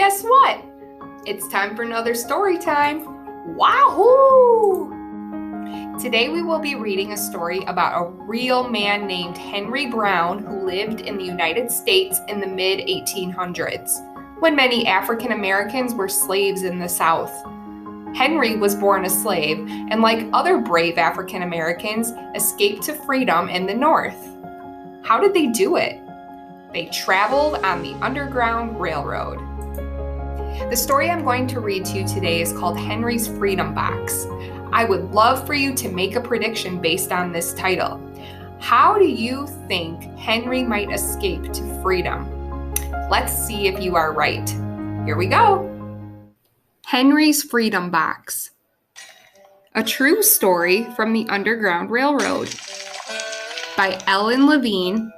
Guess what? It's time for another story time. Wahoo! Today we will be reading a story about a real man named Henry Brown who lived in the United States in the mid-1800s, when many African Americans were slaves in the South. Henry was born a slave and, like other brave African Americans, escaped to freedom in the North. How did they do it? They traveled on the Underground Railroad. The story I'm going to read to you today is called Henry's Freedom Box. I would love for you to make a prediction based on this title. How do you think Henry might escape to freedom? Let's see if you are right. Here we go. Henry's Freedom Box. A true story from the Underground Railroad by Ellen Levine,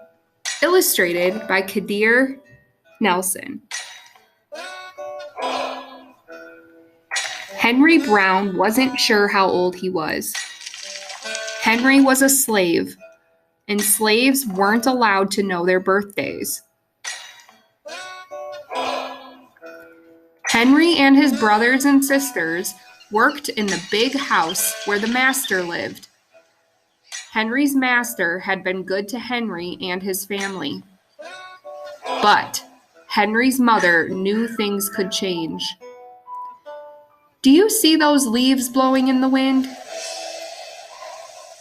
illustrated by Kadir Nelson. Henry Brown wasn't sure how old he was. Henry was a slave, and slaves weren't allowed to know their birthdays. Henry and his brothers and sisters worked in the big house where the master lived. Henry's master had been good to Henry and his family. But Henry's mother knew things could change. Do you see those leaves blowing in the wind?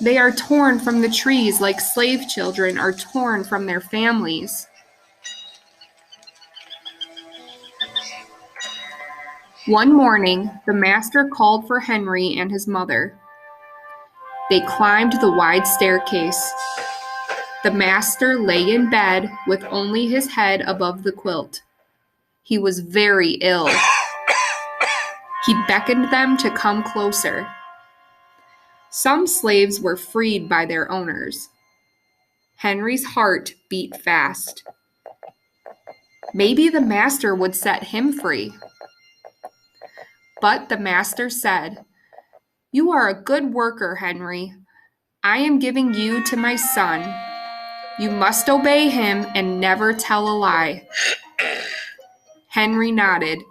They are torn from the trees like slave children are torn from their families. One morning, the master called for Henry and his mother. They climbed the wide staircase. The master lay in bed with only his head above the quilt. He was very ill. He beckoned them to come closer. Some slaves were freed by their owners. Henry's heart beat fast. Maybe the master would set him free. But the master said, "You are a good worker, Henry. I am giving you to my son. You must obey him and never tell a lie." Henry nodded,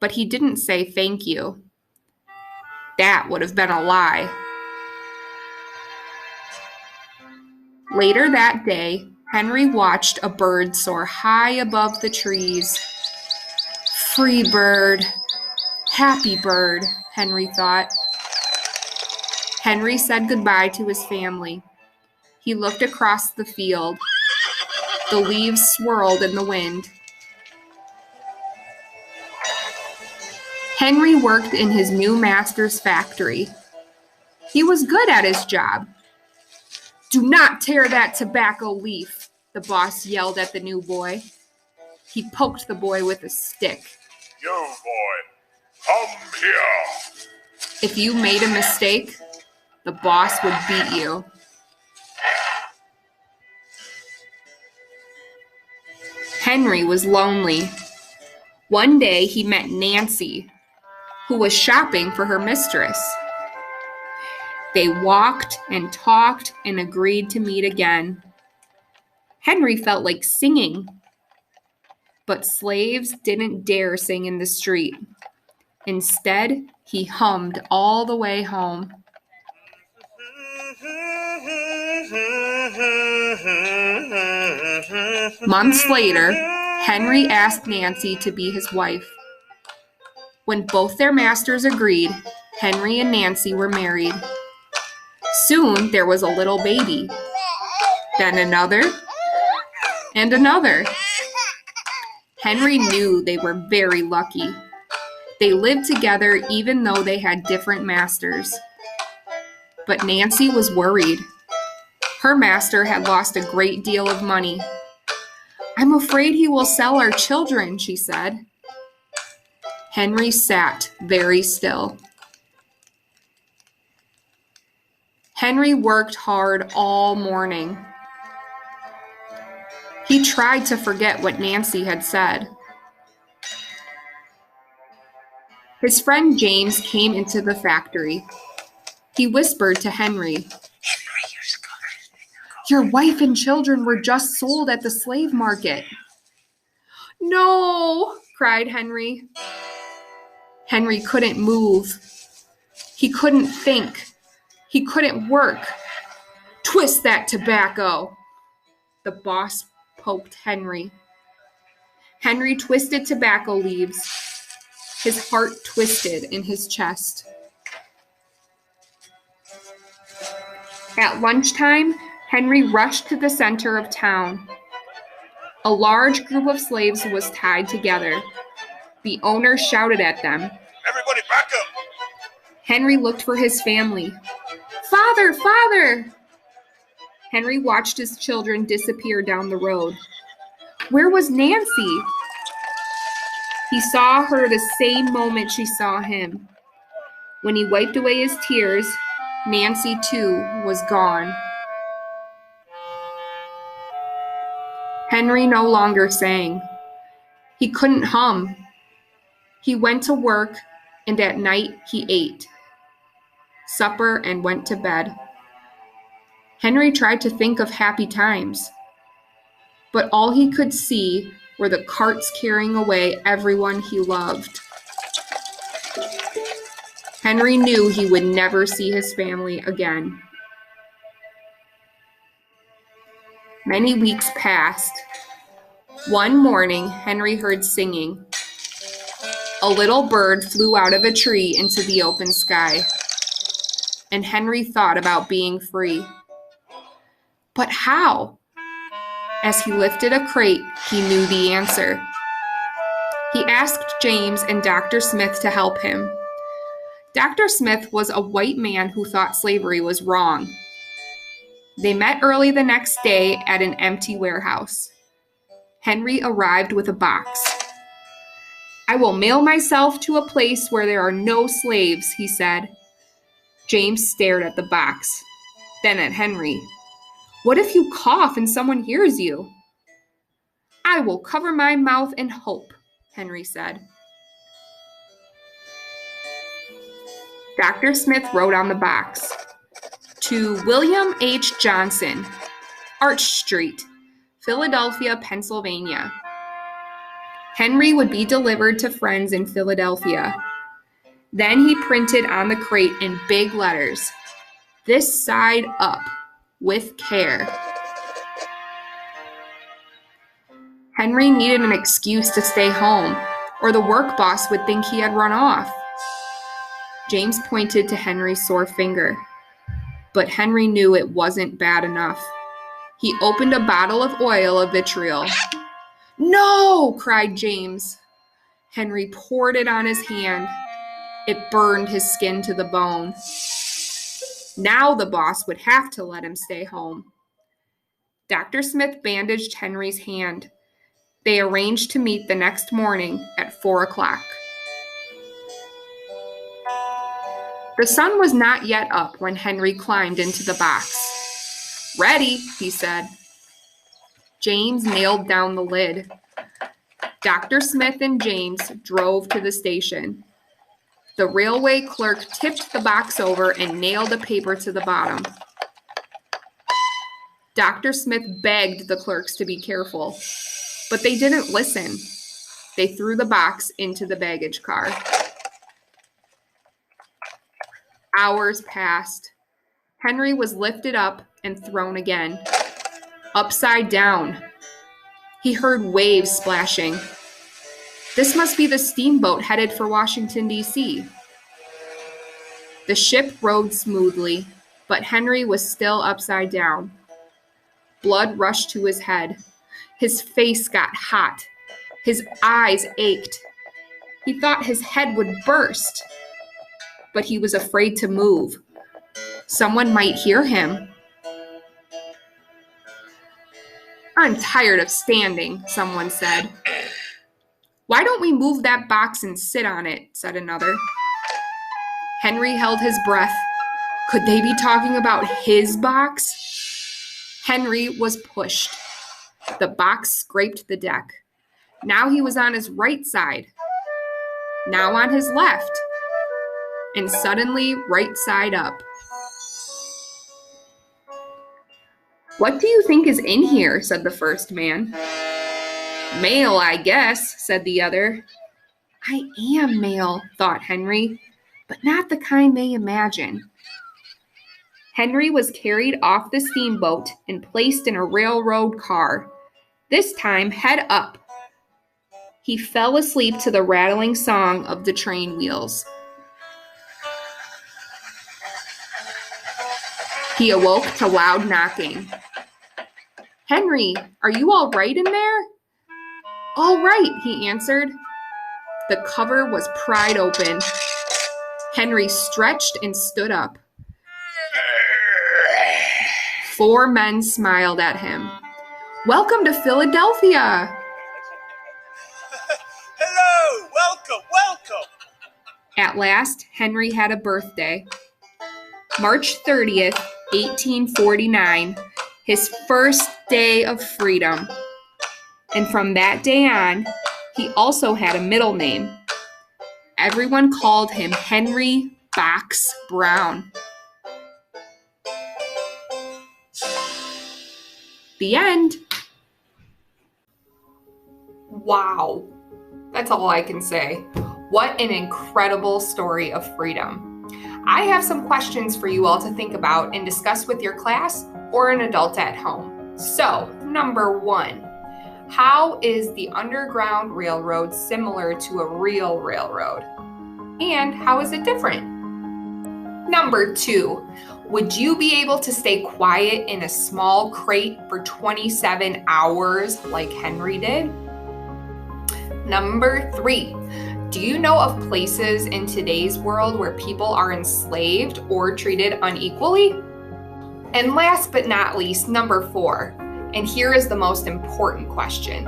but he didn't say thank you. That would have been a lie. Later that day, Henry watched a bird soar high above the trees. Free bird, happy bird, Henry thought. Henry said goodbye to his family. He looked across the field. The leaves swirled in the wind. Henry worked in his new master's factory. He was good at his job. "Do not tear that tobacco leaf," the boss yelled at the new boy. He poked the boy with a stick. "You boy, come here." If you made a mistake, the boss would beat you. Henry was lonely. One day he met Nancy, who was shopping for her mistress. They walked and talked and agreed to meet again. Henry felt like singing, but slaves didn't dare sing in the street. Instead, he hummed all the way home. Months later, Henry asked Nancy to be his wife. When both their masters agreed, Henry and Nancy were married. Soon there was a little baby, then another, and another. Henry knew they were very lucky. They lived together even though they had different masters. But Nancy was worried. Her master had lost a great deal of money. "I'm afraid he will sell our children," she said. Henry sat very still. Henry worked hard all morning. He tried to forget what Nancy had said. His friend James came into the factory. He whispered to Henry, "Your wife and children were just sold at the slave market." "No," cried Henry. Henry couldn't move. He couldn't think. He couldn't work. Twist that tobacco. The boss poked Henry. Henry twisted tobacco leaves. His heart twisted in his chest. At lunchtime, Henry rushed to the center of town. A large group of slaves was tied together. The owner shouted at them. Everybody back up! Henry looked for his family. Father, father! Henry watched his children disappear down the road. Where was Nancy? He saw her the same moment she saw him. When he wiped away his tears, Nancy too was gone. Henry no longer sang. He couldn't hum. He went to work, and at night he ate supper and went to bed. Henry tried to think of happy times, but all he could see were the carts carrying away everyone he loved. Henry knew he would never see his family again. Many weeks passed. One morning, Henry heard singing. A little bird flew out of a tree into the open sky, and Henry thought about being free. But how? As he lifted a crate, he knew the answer. He asked James and Dr. Smith to help him. Dr. Smith was a white man who thought slavery was wrong. They met early the next day at an empty warehouse. Henry arrived with a box. I will mail myself to a place where there are no slaves, he said. James stared at the box, then at Henry. What if you cough and someone hears you? I will cover my mouth and hope, Henry said. Dr. Smith wrote on the box, to William H. Johnson, Arch Street, Philadelphia, Pennsylvania. Henry would be delivered to friends in Philadelphia. Then he printed on the crate in big letters, this side up, with care. Henry needed an excuse to stay home, or the work boss would think he had run off. James pointed to Henry's sore finger, but Henry knew it wasn't bad enough. He opened a bottle of oil of vitriol. No, cried James. Henry poured it on his hand. It burned his skin to the bone. Now the boss would have to let him stay home. Dr. Smith bandaged Henry's hand. They arranged to meet the next morning at 4 o'clock. The sun was not yet up when Henry climbed into the box. Ready, he said. James nailed down the lid. Dr. Smith and James drove to the station. The railway clerk tipped the box over and nailed a paper to the bottom. Dr. Smith begged the clerks to be careful, but they didn't listen. They threw the box into the baggage car. Hours passed. Henry was lifted up and thrown again. Upside down. He heard waves splashing. This must be the steamboat headed for Washington, D.C. The ship rode smoothly, but Henry was still upside down. Blood rushed to his head. His face got hot. His eyes ached. He thought his head would burst, but he was afraid to move. Someone might hear him. I'm tired of standing, someone said. Why don't we move that box and sit on it, said another. Henry held his breath. Could they be talking about his box? Henry was pushed. The box scraped the deck. Now he was on his right side. Now on his left. And suddenly right side up. What do you think is in here? Said the first man. Male, I guess, said the other. I am male, thought Henry, but not the kind they imagine. Henry was carried off the steamboat and placed in a railroad car, this time head up. He fell asleep to the rattling song of the train wheels. He awoke to loud knocking. Henry, are you all right in there? All right, he answered. The cover was pried open. Henry stretched and stood up. 4 men smiled at him. Welcome to Philadelphia. Hello, welcome. At last, Henry had a birthday. March 30th, 1849, his first day of freedom. And from that day on, he also had a middle name. Everyone called him Henry Box Brown. The end. Wow. That's all I can say. What an incredible story of freedom. I have some questions for you all to think about and discuss with your class or an adult at home. So, number 1, how is the Underground Railroad similar to a real railroad? And how is it different? Number 2, would you be able to stay quiet in a small crate for 27 hours like Henry did? Number 3, do you know of places in today's world where people are enslaved or treated unequally? And last but not least, number 4, and here is the most important question.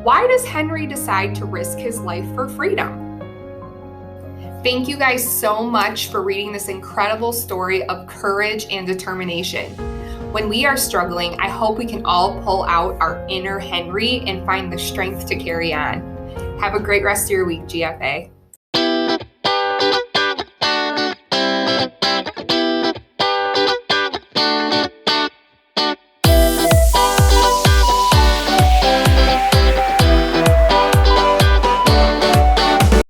Why does Henry decide to risk his life for freedom? Thank you guys so much for reading this incredible story of courage and determination. When we are struggling, I hope we can all pull out our inner Henry and find the strength to carry on. Have a great rest of your week, GFA.